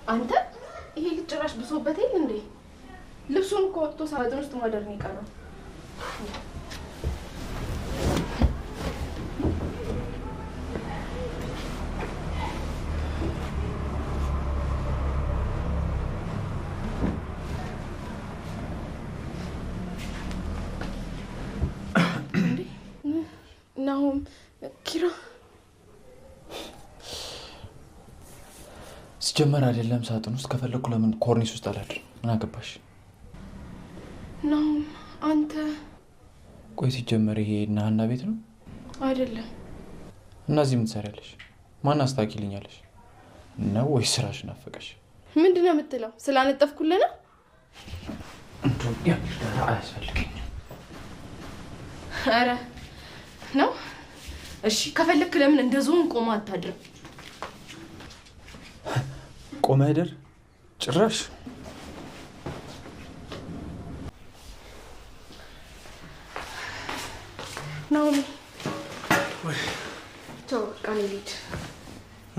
አንተ ይሄ ልጭራሽ ብሶበት አይደል እንዴ? ልብሱን እኮ ወጥቶ ሳጥን ውስጥ ማደር ነው የቀረው። ናሁም ኪራ ሲጀመር አይደለም ሳጥን ውስጥ ከፈለኩ ለምን ኮርኒስ ውስጥ አላድር? ምን አገባሽ? ናሁም አንተ ቆይ ሲጀመር ይሄ ናሃና ቤት ነው አይደለም? እና እዚህ ምን ትሰሪያለሽ? ማን አስታኪልኛለሽ? ነው ወይ ስራሽ ናፈቀሽ? ምንድነው የምትለው? ስላነጠፍኩልህ ነው? እንደው ያልዳራ አያስፈልገኝም። አረ ነው እሺ፣ ከፈለክ ለምን እንደዞን ቆማ አታድርም? ቆመ አይደር ጭራሽ ናሆሚ ወይ ተው ቃል ልጅ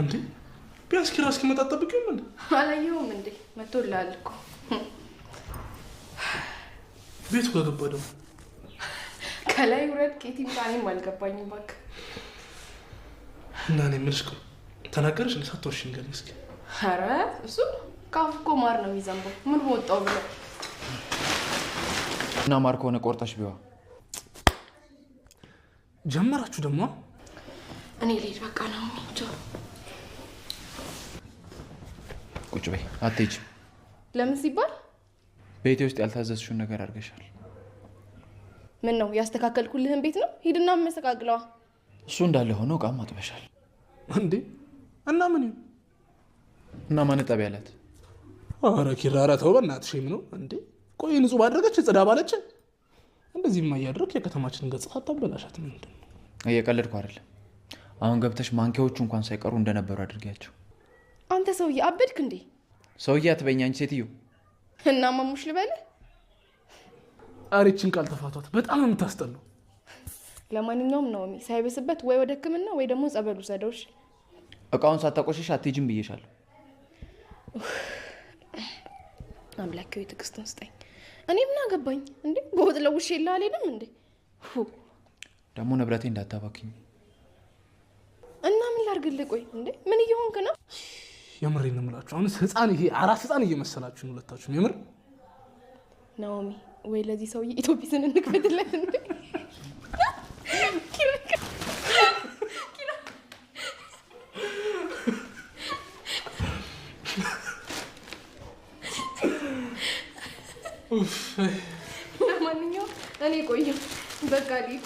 እንዴ ቢያንስ ኪራ እስኪመጣ ጠብቂው። ምን አላየሁም እንዴ? መጥቶልሃል እኮ ቤቱ ከገባ ደግሞ ከላይ ውረድ ኬቲም ታኔም አልገባኝም እባክህ። እና እኔ የምልሽ እኮ ተናገርሽ እንዴ? ሳትወርሽ ንገሪኝ እስኪ። ኧረ እሱ ካፍ እኮ ማር ነው የሚዘንበው። ምን ወጣው ብለህ እና ማር ከሆነ ቆርጠሽ ቢዋ ጀመራችሁ ደግሞ። እኔ ልሂድ በቃ ነው ቻው። ቁጭ በይ አትሄጂም። ለምን ሲባል? ቤቴ ውስጥ ያልታዘዝሽውን ነገር አድርገሻል። ምን ነው ያስተካከልኩልህን ቤት ነው? ሂድና መስተካክለዋ። እሱ እንዳለ ሆኖ እቃም አጥበሻል እንዴ? እና ምን እና ማነጣብ ያላት? ኧረ ኪራ ኧረ ተው በእናትሽ። ምን ነው እንዴ? ቆይ ንጹህ ባደረገች ጽዳ ባለች እንደዚህማ እያደረክ የከተማችንን ገጽታ አታበላሻት። ምንድን ነው? እየቀለድኩ አይደለም። አሁን ገብተሽ ማንኪያዎቹ እንኳን ሳይቀሩ እንደነበሩ አድርጊያቸው። አንተ ሰውዬ አበድክ እንዴ? ሰውዬ አትበይኝ አንቺ ሴትዮ። እና ማሙሽ ልበልህ? አሬችን ቃል ተፋቷት። በጣም ነው የምታስጠላው። ለማንኛውም ነው ሳይበስበት ወይ ወደ ሕክምና ወይ ደግሞ ጸበል ውሰደው። እሺ እቃውን ሳታቆሽሽ አትሄጂም ብዬሻለሁ። አምላኬ ወይ ትዕግስቱን ስጠኝ። እኔ ምን አገባኝ እንዴ? በወጥ ለውሽ ይላል አልሄድም እንዴ? ደግሞ ንብረቴ እንዳታባክኝ። እና ምን ላድርግልህ? ቆይ እንዴ ምን እየሆንክ ነው? የምሬን ነው የምላችሁ። አሁን ህፃን ይሄ አራስ ህፃን እየመሰላችሁ ነው ሁለታችሁም። የምር ናኦሚ ወይ ለዚህ ሰውዬ ኢትዮጲስን እንክፈትለት እንዴ? ለማንኛውም እኔ ቆየሁ በቃ ልሂድ።